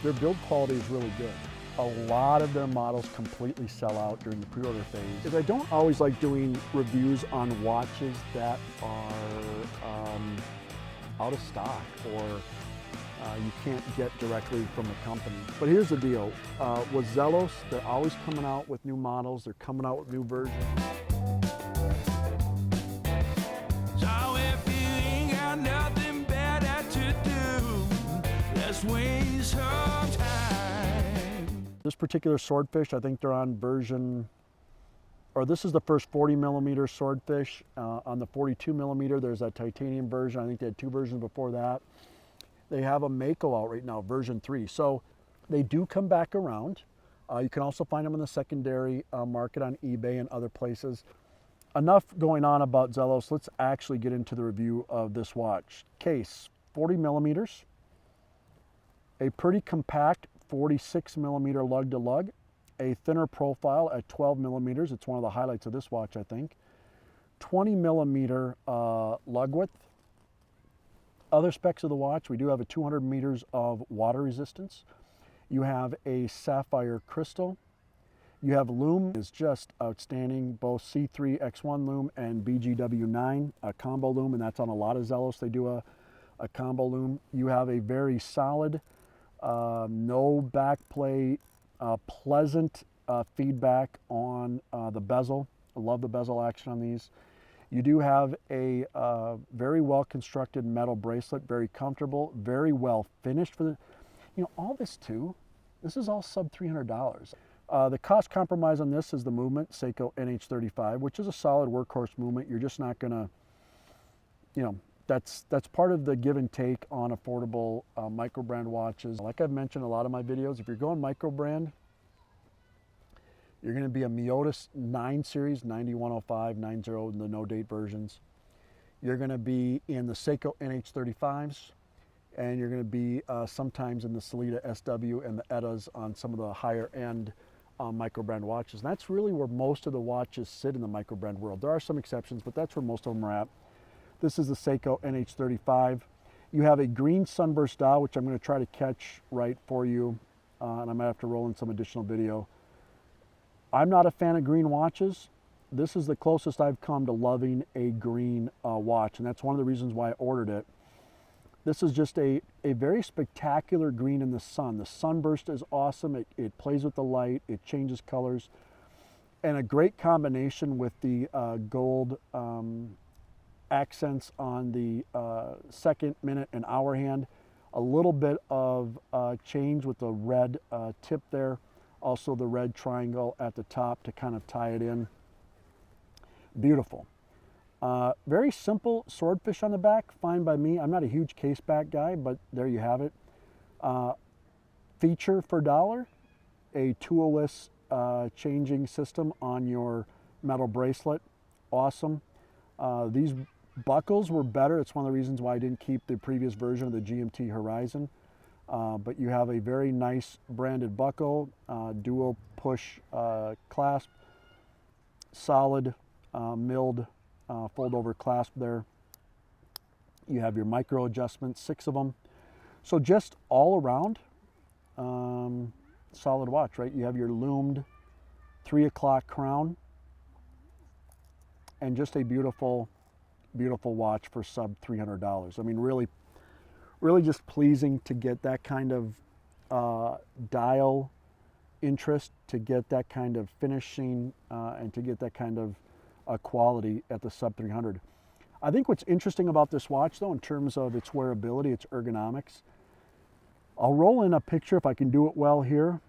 Their build quality is really good. A lot of their models completely sell out during the pre-order phase. I don't always like doing reviews on watches that are out of stock or you can't get directly from the company. But here's the deal, with Zelos, they're always coming out with new models, they're coming out with new versions. So if you ain't got nothing better to do, let's waste some time. This particular Swordfish, I think they're on version, or this is the first 40 millimeter Swordfish. On the 42 millimeter, there's a titanium version. I think they had two versions before that. They have a Mako out right now, version 3. So they do come back around. You can also find them in the secondary market on eBay and other places. Enough going on about Zelos. Let's actually get into the review of this watch. Case, 40 millimeters. A pretty compact 46 millimeter lug to lug. A thinner profile at 12 millimeters. It's one of the highlights of this watch, I think. 20 millimeter lug width. Other specs of the watch, we do have a 200 meters of water resistance. You have a sapphire crystal. You have lume, is just outstanding, both C3 X1 lume and BGW9 a combo lume, and that's on a lot of Zelos. They do a combo lume. You have a very solid, no backplate, pleasant feedback on the bezel. I love the bezel action on these. You do have a very well constructed metal bracelet, very comfortable, very well finished for the, all this too, this is all sub $300. The cost compromise on this is the movement, Seiko NH35, which is a solid workhorse movement. You're just not gonna, that's part of the give and take on affordable micro brand watches. Like I've mentioned in a lot of my videos, if you're going micro brand, you're going to be a Miotis 9 series, 9105, 90, the no date versions. You're going to be in the Seiko NH35s, and you're going to be sometimes in the Sellita SW and the ETAs on some of the higher end micro brand watches. And that's really where most of the watches sit in the micro brand world. There are some exceptions, but that's where most of them are at. This is the Seiko NH35. You have a green sunburst dial, which I'm going to try to catch right for you, and I might have to roll in some additional video. I'm not a fan of green watches. This is the closest I've come to loving a green watch, and that's one of the reasons why I ordered it. This is just a very spectacular green in the sun. The sunburst is awesome. It plays with the light. It changes colors. And a great combination with the gold accents on the second, minute, and hour hand. A little bit of change with the red tip there. Also the red triangle at the top to kind of tie it in. Beautiful. Very simple Swordfish on the back, fine by me. I'm not a huge case back guy, but there you have it. Feature for $1, a toolless changing system on your metal bracelet. Awesome. These buckles were better. It's one of the reasons why I didn't keep the previous version of the GMT Horizon. But you have a very nice branded buckle, dual push clasp, solid milled fold over clasp there. You have your micro adjustments, 6 of them. So just all around solid watch, right? You have your lumed 3 o'clock crown and just a beautiful, beautiful watch for sub $300. I mean, really just pleasing to get that kind of dial interest, to get that kind of finishing, and to get that kind of quality at the sub 300. I think what's interesting about this watch though, in terms of its wearability, its ergonomics, I'll roll in a picture if I can do it well here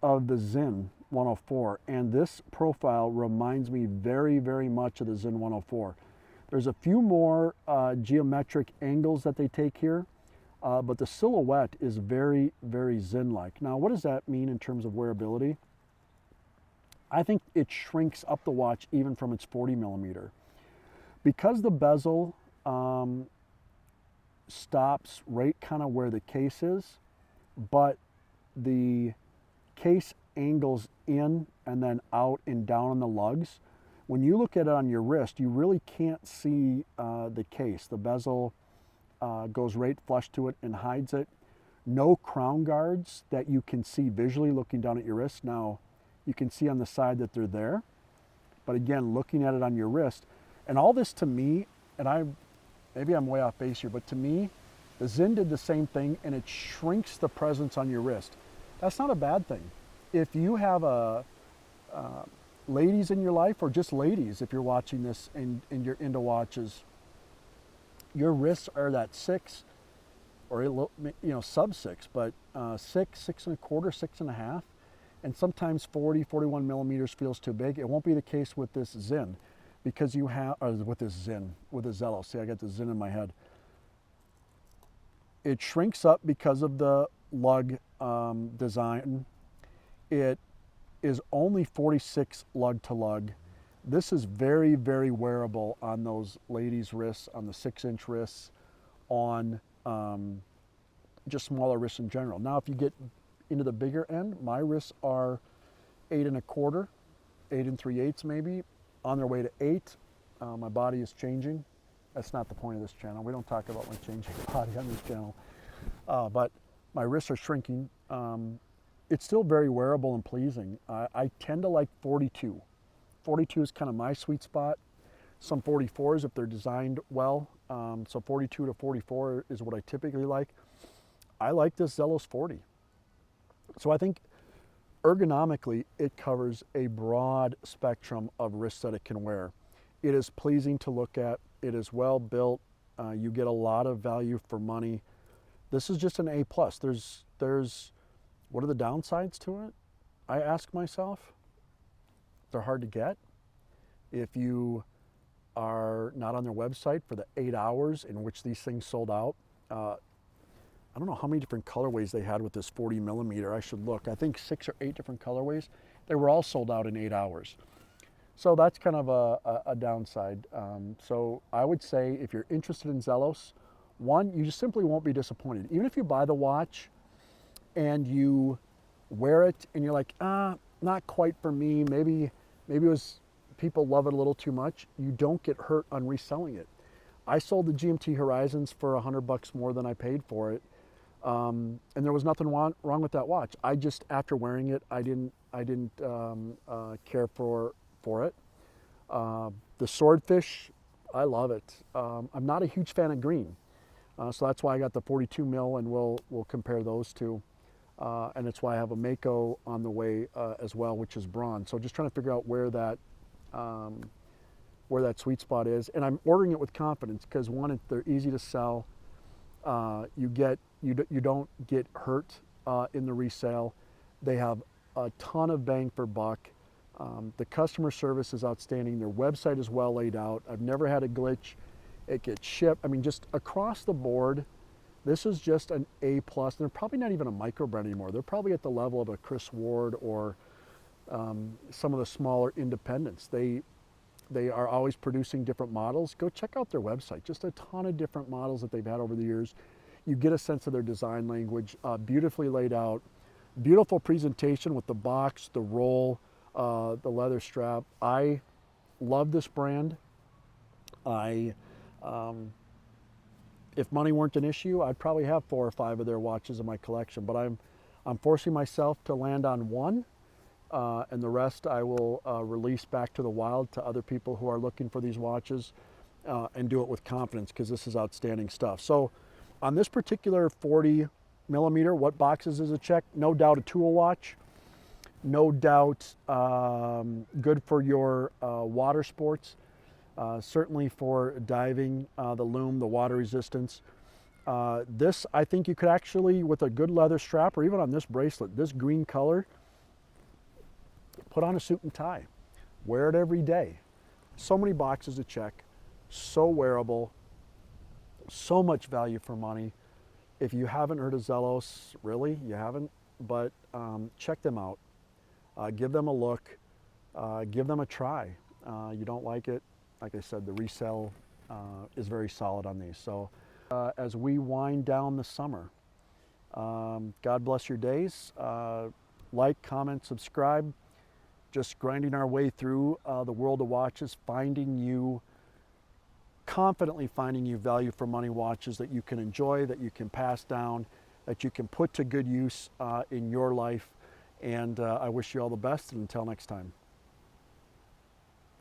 of the Zin 104, and this profile reminds me very, very much of the Zin 104. There's a few more geometric angles that they take here. But the silhouette is very, very Zin-like. Now, what does that mean in terms of wearability? I think it shrinks up the watch even from its 40 millimeter. Because the bezel stops right kind of where the case is, but the case angles in and then out and down on the lugs. When you look at it on your wrist, you really can't see the case. The bezel goes right flush to it and hides it. No crown guards that you can see visually looking down at your wrist. Now, you can see on the side that they're there, but again, looking at it on your wrist, and all this to me, and maybe I'm way off base here, but to me, the Zen did the same thing, and it shrinks the presence on your wrist. That's not a bad thing. If you have ladies in your life, or just ladies, if you're watching this and you're into watches, your wrists are that 6, or sub 6, but 6, 6.25, 6.5, and sometimes 40, 41 millimeters feels too big. It won't be the case with this Zen, because you have, or with the Zelos. See, I got the Zen in my head. It shrinks up because of the lug design. It is only 46 lug to lug. This is very, very wearable on those ladies' wrists, on the 6-inch wrists, on just smaller wrists in general. Now, if you get into the bigger end, my wrists are 8.25, 8 3/8 maybe, on their way to 8. My body is changing. That's not the point of this channel. We don't talk about my changing body on this channel. But my wrists are shrinking. It's still very wearable and pleasing. I tend to like 42. 42 is kind of my sweet spot. Some 44s if they're designed well. So 42 to 44 is what I typically like. I like this Zelos 40. So I think ergonomically it covers a broad spectrum of wrists that it can wear. It is pleasing to look at. It is well built. You get a lot of value for money. This is just an A+. What are the downsides to it? I ask myself. They're hard to get. If you are not on their website for the 8 hours in which these things sold out, I don't know how many different colorways they had with this 40 millimeter. I should look. I think 6 or 8 different colorways. They were all sold out in 8 hours. So that's kind of a downside. So I would say if you're interested in Zelos, one, you just simply won't be disappointed. Even if you buy the watch and you wear it and you're like, not quite for me. Maybe it was, people love it a little too much. You don't get hurt on reselling it. I sold the GMT Horizons for $100 more than I paid for it. And there was nothing wrong with that watch. I just, after wearing it, I didn't care for it. The Swordfish, I love it. I'm not a huge fan of green. So that's why I got the 42 mil, and we'll compare those two. And it's why I have a Mako on the way as well, which is bronze. So just trying to figure out where that sweet spot is. And I'm ordering it with confidence because, one, they're easy to sell. You don't get hurt in the resale. They have a ton of bang for buck. The customer service is outstanding. Their website is well laid out. I've never had a glitch. It gets shipped. I mean, just across the board, this is just an A+. They're probably not even a micro brand anymore. They're probably at the level of a Chris Ward or some of the smaller independents. They are always producing different models. Go check out their website. Just a ton of different models that they've had over the years. You get a sense of their design language. Beautifully laid out. Beautiful presentation with the box, the roll, the leather strap. I love this brand. If money weren't an issue, I'd probably have 4 or 5 of their watches in my collection, but I'm forcing myself to land on one, and the rest I will release back to the wild to other people who are looking for these watches, and do it with confidence because this is outstanding stuff. So on this particular 40 millimeter, what boxes is it check? No doubt a tool watch. No doubt good for your water sports. Certainly for diving, the lume, the water resistance. This, I think you could actually, with a good leather strap, or even on this bracelet, this green color, put on a suit and tie. Wear it every day. So many boxes to check, so wearable, so much value for money. If you haven't heard of Zelos, really, you haven't, but check them out. Give them a look, give them a try. You don't like it, like I said, the resale is very solid on these. So as we wind down the summer, God bless your days. Like, comment, subscribe. Just grinding our way through the world of watches, confidently finding you value for money watches that you can enjoy, that you can pass down, that you can put to good use in your life. And I wish you all the best, and until next time.